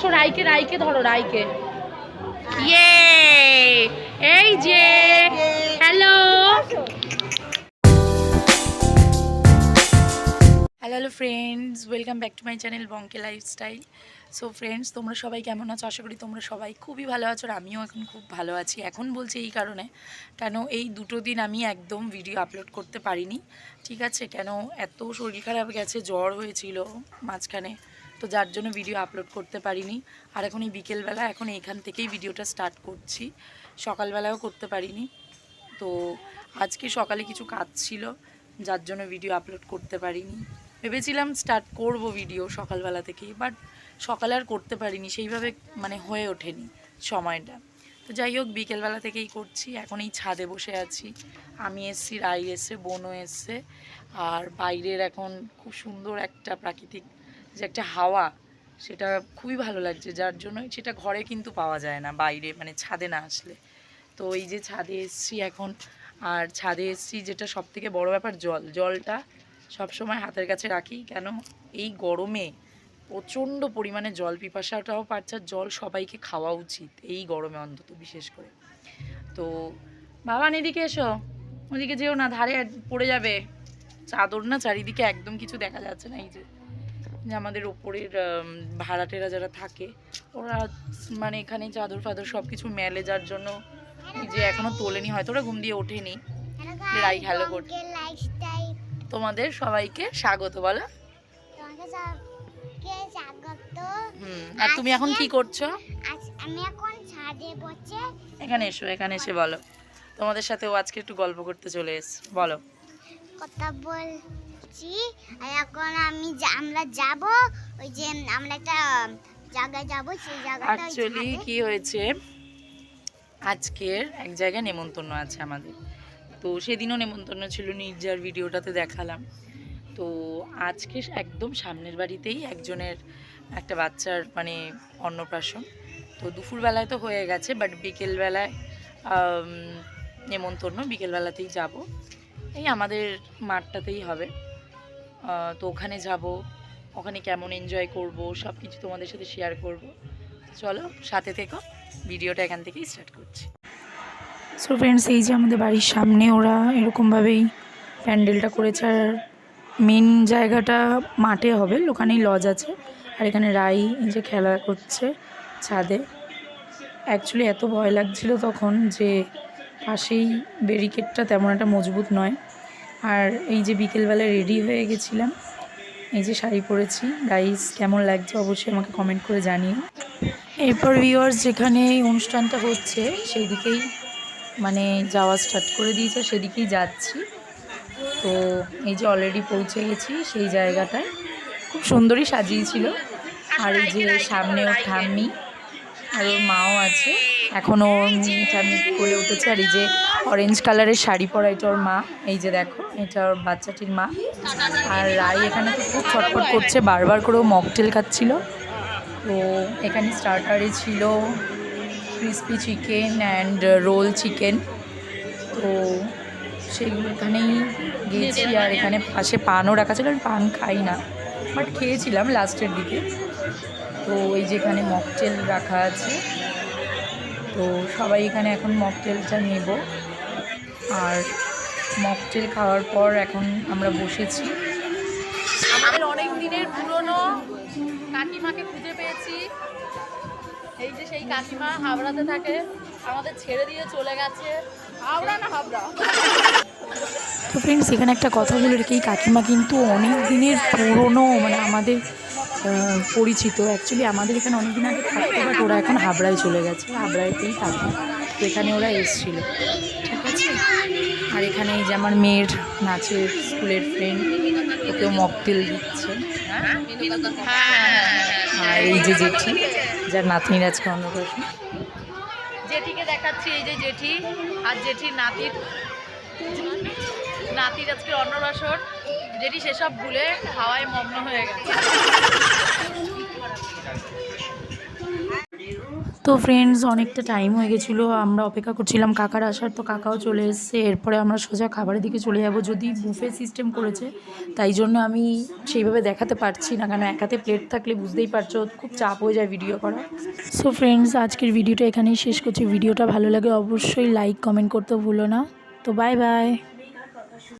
আসো রাইকে রাইকে ধরো রাইকে। ইয়ে এই যে hello hello friends, welcome back to my channel বঙ্কে লাইফস্টাইল। সো ফ্রেন্ডস, তোমরা সবাই কেমন আছো? আশা করি তোমরা সবাই খুবই ভালো আছো, আর আমিও এখন খুব ভালো আছি। এখন বলছি এই কারণে, কেন এই দুটো দিন আমি একদম ভিডিও আপলোড করতে পারিনি, ঠিক আছে? কেন এত শরীর খারাপ গেছে, জ্বর হয়েছিল মাঝখানে, তো যার জন্য ভিডিও আপলোড করতে পারিনি। আর এখন এই বিকেলবেলা এখন এইখান থেকেই ভিডিওটা স্টার্ট করছি, সকালবেলাও করতে পারিনি। তো আজকে সকালে কিছু কাজ ছিল, যার জন্য ভিডিও আপলোড করতে পারিনি। ভেবেছিলাম স্টার্ট করব ভিডিও সকালবেলা থেকেই, বাট সকালে আর করতে পারিনি, সেইভাবে মানে হয়ে ওঠেনি সময়টা। তো যাই হোক, বিকেলবেলা থেকেই করছি। এখন এই ছাদে বসে আছি, আমি এসছি, রাই এসছে, বোনও এসছে। আর বাইরের এখন খুব সুন্দর একটা প্রাকৃতিক যে একটা হাওয়া, সেটা খুবই ভালো লাগছে, যার জন্য সেটা ঘরে কিন্তু পাওয়া যায় না, বাইরে মানে ছাদে না আসলে। তো এই যে ছাদে এসছি এখন, আর ছাদে এসছি যেটা সবথেকে বড় ব্যাপার, জলটা সবসময় হাতের কাছে রাখি, কেন এই গরমে প্রচণ্ড পরিমাণে জল পিপাসাটাও পাচ্ছে। জল সবাইকে খাওয়া উচিত এই গরমে, অন্তত বিশেষ করে। তো বাবা এদিকে এসো, ওদিকে যেও না, ধারে পড়ে যাবে। চাদর না চারিদিকে, একদম কিছু দেখা যাচ্ছে না। এই যে আমাদের ওপরের ভাড়াটেরা যারা থাকে, ওরা মানে এখানে চাদর ফাদর সব কিছু মেলে, যার জন্য যে এখনো তোলেনি, হয়তো ওরা ঘুম দিয়ে ওঠেনি। রাই হ্যালো গুড, তোমাদের সবাইকে স্বাগত বলো। আর তুমি এখন কি করছো? আমি এখন ছাদে বসে। এখানে এসো, এখানে এসে বলো। তোমাদের সাথে ও আজকে একটু গল্প করতে চলে এসেছে, বলো। কথা বলছি। আর এখন আমরা যাব, ওই যে আমরা একটা জায়গায় যাব, সেই জায়গাটা অ্যাকচুয়ালি কি হয়েছে, আজকের এক জায়গায় নেমন্তন্ন আছে আমাদের। তো সেদিনও নেমন্তন্ন ছিল, নির্জার ভিডিওটাতে দেখালাম। তো আজকে একদম সামনের বাড়িতেই একজনের একটা বাচ্চার মানে অন্নপ্রাশন। তো দুপুরবেলায় তো হয়ে গেছে, বাট বিকেলবেলায় নেমন্তন্ন, বিকেলবেলাতেই যাব। এই আমাদের মাঠটাতেই হবে। তো ওখানে যাব, ওখানে কেমন এনজয় করব সব কিছু তোমাদের সাথে শেয়ার করব। চলো সাথে থেকো, ভিডিওটা এখান থেকেই স্টার্ট করছি। সো ফ্রেন্ডস, এই যে আমাদের বাড়ির সামনে ওরা এরকমভাবেই প্যান্ডেলটা করেছে। আর মেন জায়গাটা মাঠে হবে, ওখানেই লজ আছে। আর এখানে রাই এই যে খেলা করছে ছাদে। অ্যাকচুয়ালি এত ভয় লাগছিল তখন, যে পাশেই ব্যারিকেডটা তেমন একটা মজবুত নয়। আর এই যে বিকেলবেলা রেডি হয়ে গেছিলাম, এই যে শাড়ি পরেছি। গাইস কেমন লাগছে অবশ্যই আমাকে কমেন্ট করে জানিও। এরপর ভিউয়ার্স, যেখানে এই অনুষ্ঠানটা হচ্ছে সেই দিকেই মানে যাওয়া স্টার্ট করে দিয়েছে, সেদিকেই যাচ্ছি। তো এই যে অলরেডি পৌঁছে গেছি সেই জায়গাটায়, খুব সুন্দরই সাজিয়েছিল। আর এই যে সামনে ওর ঠাম্মি আর ওর মাও আছে, এখনও ওর ঠাম্মি বলে উঠেছে। আর এই যে অরেঞ্জ কালারের শাড়ি পরা, এটা ওর মা। এই যে দেখো, এটা ওর বাচ্চাটির মা। আর রাই এখানে তো খুব ছটফট করছে, বারবার করে ও মকটেল খাচ্ছিল। তো এখানে স্টার্টারে ছিল crispy chicken and roll chicken. তো সেগুলো এখানেই গিয়েছি। আর এখানে পাশে পানও রাখা ছিল, আমি পান খাই না, বাট খেয়েছিলাম লাস্টের দিকে। তো এই যে এখানে মকটেল রাখা আছে, তো সবাই এখানে এখন মকটেলটা নেব। আর মকটেল খাওয়ার পর এখন আমরা বসেছি। আমাদের অনেক দিনের পুরনো কাকিমাকে খুঁজে পেয়েছি। এই যে সেই কাকিমা হাবড়াতে থাকে, আমাদের ছেড়ে দিয়ে চলে গেছে। হাবড়া না হাবড়া। তো ফ্রেন্ডস, এখানে একটা কথা বলে রেখে, এই কাকিমা কিন্তু অনেক দিনের পুরনো, মানে আমাদের পরিচিত। অ্যাকচুয়ালি আমাদের এখানে অনেক দিন আগে থাকতো, বাট ওরা এখন হাবড়ায় চলে গেছে, হাবড়াতেই থাকে। তো এখানে ওরা এসেছিলো, ঠিক আছে। আর এখানে এই যে আমার মেয়ের নাচের স্কুলের ফ্রেন্ড, ওকেও মকটেল দিচ্ছে। আর এই যে জেঠি, যার নাতনির আজকে অন্নপ্রাশন, জেঠিকে দেখাচ্ছি। এই যে জেঠি আর জেঠির নাতির আজকে অন্নপ্রাশন। জেঠি সেসব ভুলে খাওয়ায় মগ্ন হয়ে গেছে। তো ফ্রেন্ডস, অনেকটা টাইম হয়ে গেছিলো, আমরা অপেক্ষা করছিলাম কাকার আসার। তো কাকাও চলে এসছে। এরপরে আমরা সোজা খাবারের দিকে চলে যাব। যদি বুফে সিস্টেম করেছে, তাই জন্য আমি সেইভাবে দেখাতে পারছি না, কারণ এক হাতে প্লেট থাকলে বুঝতেই পারছো খুব চাপ হয়ে যায় ভিডিও করা। সো ফ্রেন্ডস, আজকের ভিডিওটা এখানেই শেষ করছি। ভিডিওটা ভালো লাগে অবশ্যই লাইক কমেন্ট করতে ভুলো না। তো বাই বাই।